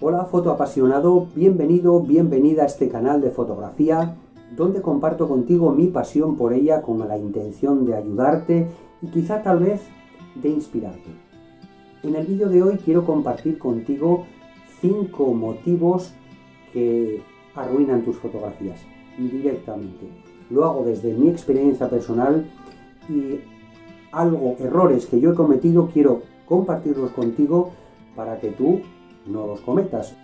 Hola fotoapasionado, bienvenido, bienvenida a este canal de fotografía donde comparto contigo mi pasión por ella con la intención de ayudarte y quizá tal vez de inspirarte. En el vídeo de hoy quiero compartir contigo 5 motivos que arruinan tus fotografías directamente. Lo hago desde mi experiencia personal y errores que yo he cometido quiero compartirlos contigo para que tú no los cometas.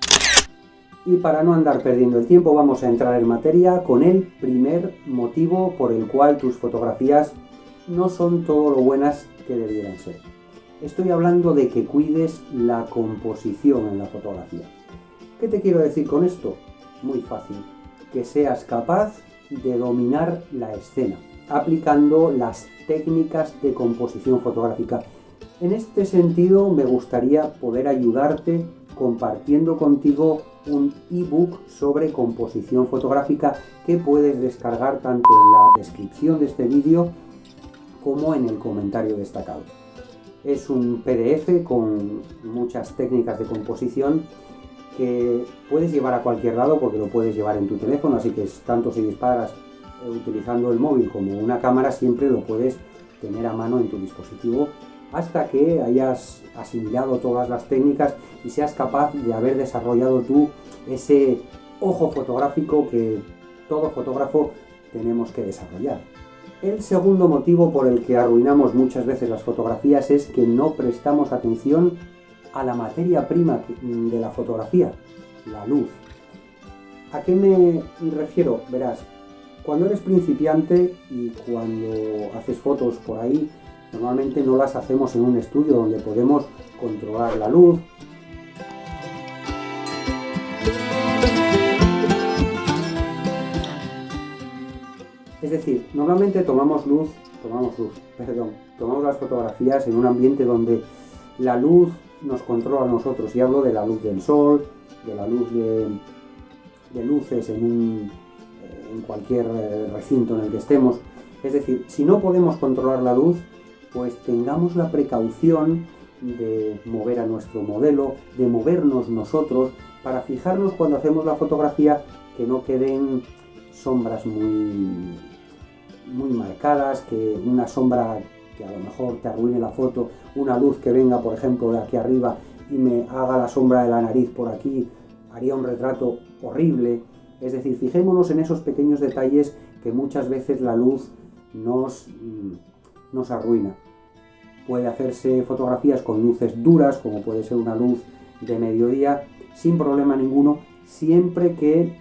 Y para no andar perdiendo el tiempo vamos a entrar en materia con el primer motivo por el cual tus fotografías no son todo lo buenas que debieran ser. Estoy hablando de que cuides la composición en la fotografía. ¿Qué te quiero decir con esto? Muy fácil, que seas capaz de dominar la escena, aplicando las técnicas de composición fotográfica. En este sentido me gustaría poder ayudarte compartiendo contigo un ebook sobre composición fotográfica que puedes descargar tanto en la descripción de este vídeo como en el comentario destacado. Es un PDF con muchas técnicas de composición que puedes llevar a cualquier lado porque lo puedes llevar en tu teléfono, así que tanto si disparas utilizando el móvil como una cámara siempre lo puedes tener a mano en tu dispositivo hasta que hayas asimilado todas las técnicas y seas capaz de haber desarrollado tú ese ojo fotográfico que todo fotógrafo tenemos que desarrollar. El segundo motivo por el que arruinamos muchas veces las fotografías es que no prestamos atención a la materia prima de la fotografía, la luz. ¿A qué me refiero? Verás, cuando eres principiante y cuando haces fotos por ahí, normalmente no las hacemos en un estudio donde podemos controlar la luz. Es decir, normalmente tomamos las fotografías en un ambiente donde la luz nos controla a nosotros. Y hablo de la luz del sol, de la luz de luces en cualquier recinto en el que estemos. Es decir, si no podemos controlar la luz, pues tengamos la precaución de mover a nuestro modelo, de movernos nosotros, para fijarnos cuando hacemos la fotografía que no queden sombras muy marcadas, que una sombra que a lo mejor te arruine la foto, una luz que venga, por ejemplo, de aquí arriba y me haga la sombra de la nariz por aquí, haría un retrato horrible. Es decir, fijémonos en esos pequeños detalles que muchas veces la luz nos arruina. Puede hacerse fotografías con luces duras, como puede ser una luz de mediodía, sin problema ninguno, siempre que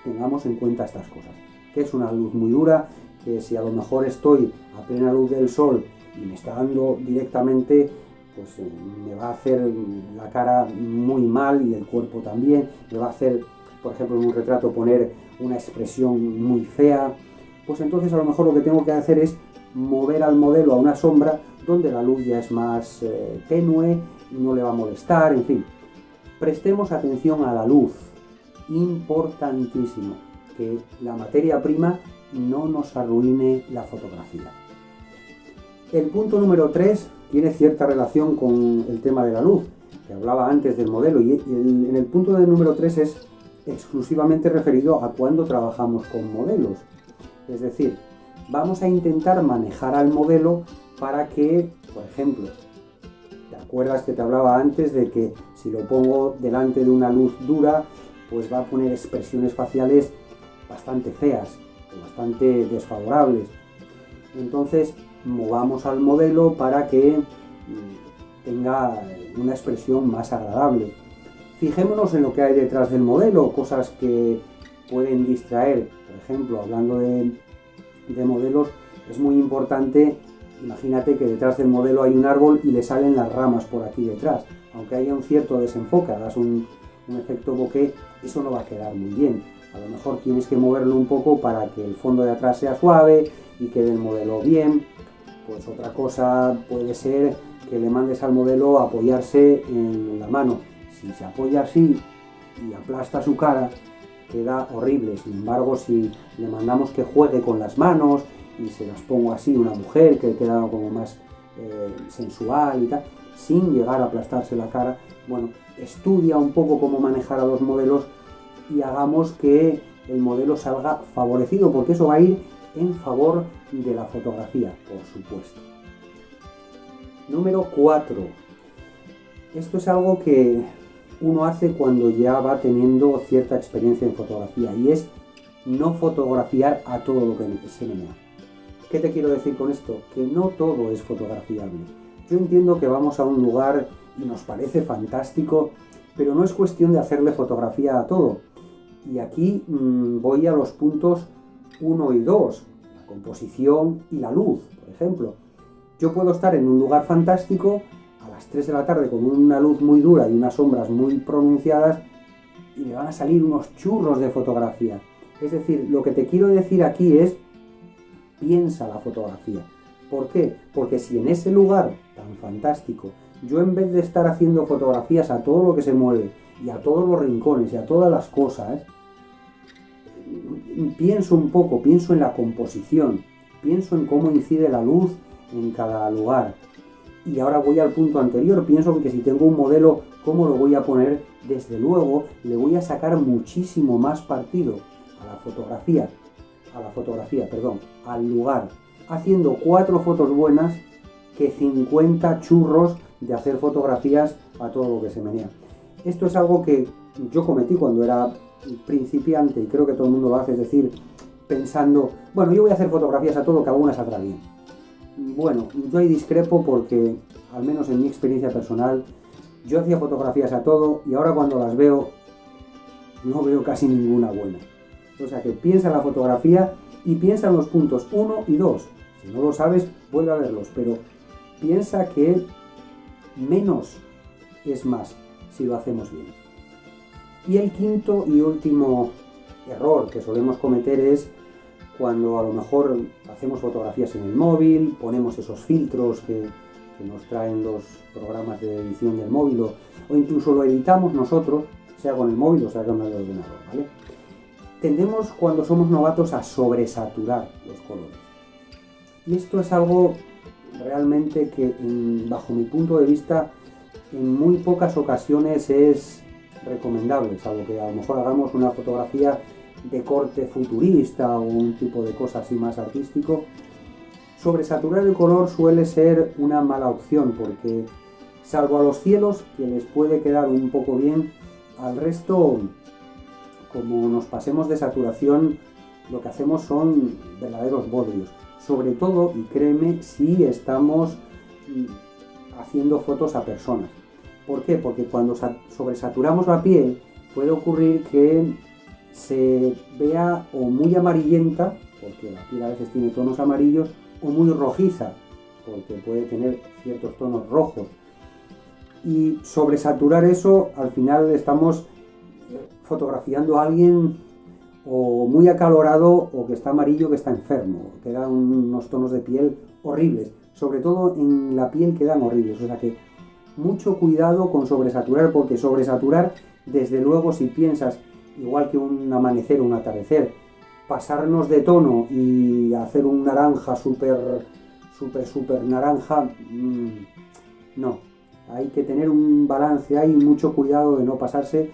tengamos en cuenta estas cosas. Que es una luz muy dura, que si a lo mejor estoy a plena luz del sol y me está dando directamente, pues me va a hacer la cara muy mal y el cuerpo también, me va a hacer, por ejemplo, en un retrato poner una expresión muy fea, pues entonces a lo mejor lo que tengo que hacer es mover al modelo a una sombra donde la luz ya es más tenue y no le va a molestar, en fin. Prestemos atención a la luz, importantísimo, que la materia prima no nos arruine la fotografía. El punto número 3 tiene cierta relación con el tema de la luz, que hablaba antes del modelo, y en el punto número 3 es exclusivamente referido a cuando trabajamos con modelos. Es decir, vamos a intentar manejar al modelo para que, por ejemplo, ¿te acuerdas que te hablaba antes de que si lo pongo delante de una luz dura, pues va a poner expresiones faciales bastante feas, bastante desfavorables? Entonces, movamos al modelo para que tenga una expresión más agradable. Fijémonos en lo que hay detrás del modelo, cosas que pueden distraer. Por ejemplo, hablando de modelos, es muy importante, imagínate que detrás del modelo hay un árbol y le salen las ramas por aquí detrás. Aunque haya un cierto desenfoque, hagas un efecto bokeh, eso no va a quedar muy bien. A lo mejor tienes que moverlo un poco para que el fondo de atrás sea suave y quede el modelo bien. Pues otra cosa puede ser que le mandes al modelo a apoyarse en la mano. Si se apoya así y aplasta su cara, queda horrible. Sin embargo, si le mandamos que juegue con las manos y se las pongo así, una mujer que queda como más sensual y tal, sin llegar a aplastarse la cara. Bueno, estudia un poco cómo manejar a los modelos y hagamos que el modelo salga favorecido, porque eso va a ir en favor de la fotografía, por supuesto. Número 4. Esto es algo que uno hace cuando ya va teniendo cierta experiencia en fotografía, y es no fotografiar a todo lo que se menea. ¿Qué te quiero decir con esto? Que no todo es fotografiable. Yo entiendo que vamos a un lugar y nos parece fantástico, pero no es cuestión de hacerle fotografía a todo. Y aquí voy a los puntos 1 y 2, la composición y la luz, por ejemplo. Yo puedo estar en un lugar fantástico a las 3 de la tarde con una luz muy dura y unas sombras muy pronunciadas y me van a salir unos churros de fotografía. Es decir, lo que te quiero decir aquí es, piensa la fotografía. ¿Por qué? Porque si en ese lugar tan fantástico, yo en vez de estar haciendo fotografías a todo lo que se mueve y a todos los rincones y a todas las cosas, pienso un poco, pienso en la composición, pienso en cómo incide la luz en cada lugar. Y ahora voy al punto anterior, pienso en que si tengo un modelo, ¿cómo lo voy a poner? Desde luego, le voy a sacar muchísimo más partido al lugar, haciendo 4 fotos buenas que 50 churros de hacer fotografías a todo lo que se menea. Esto es algo que yo cometí cuando era principiante y creo que todo el mundo lo hace, es decir, pensando, bueno, yo voy a hacer fotografías a todo, que alguna saldrá bien. Bueno, yo ahí discrepo porque, al menos en mi experiencia personal, yo hacía fotografías a todo y ahora cuando las veo, no veo casi ninguna buena. O sea que piensa en la fotografía y piensa en los puntos 1 y 2. Si no lo sabes, vuelve a verlos, pero piensa que menos es más si lo hacemos bien. Y el quinto y último error que solemos cometer es cuando a lo mejor hacemos fotografías en el móvil, ponemos esos filtros que nos traen los programas de edición del móvil o incluso lo editamos nosotros, sea con el móvil o sea con el ordenador, ¿vale? Tendemos cuando somos novatos a sobresaturar los colores. Y esto es algo realmente que bajo mi punto de vista en muy pocas ocasiones es recomendable, salvo que a lo mejor hagamos una fotografía de corte futurista o un tipo de cosa así más artístico. Sobresaturar el color suele ser una mala opción porque, salvo a los cielos, que les puede quedar un poco bien, al resto, como nos pasemos de saturación, lo que hacemos son verdaderos bodrios. Sobre todo, y créeme, si estamos haciendo fotos a personas. ¿Por qué? Porque cuando sobresaturamos la piel puede ocurrir que se vea o muy amarillenta, porque la piel a veces tiene tonos amarillos, o muy rojiza, porque puede tener ciertos tonos rojos. Y sobresaturar eso, al final estamos fotografiando a alguien o muy acalorado o que está amarillo, que está enfermo. Quedan unos tonos de piel horribles, sobre todo en la piel quedan horribles. O sea que mucho cuidado con sobresaturar, porque sobresaturar, desde luego, si piensas igual que un amanecer o un atardecer, pasarnos de tono y hacer un naranja súper naranja, no. Hay que tener un balance ahí, mucho cuidado de no pasarse,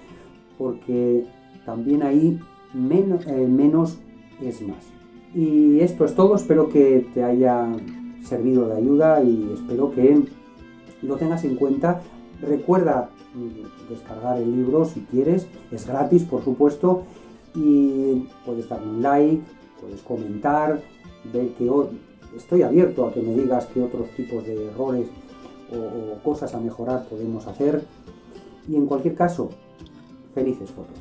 porque también ahí menos es más. Y esto es todo, espero que te haya servido de ayuda y espero que lo tengas en cuenta. Recuerda descargar el libro si quieres, es gratis por supuesto, y puedes darme un like, puedes comentar, ver que estoy abierto a que me digas qué otros tipos de errores o cosas a mejorar podemos hacer, y en cualquier caso, felices fotos.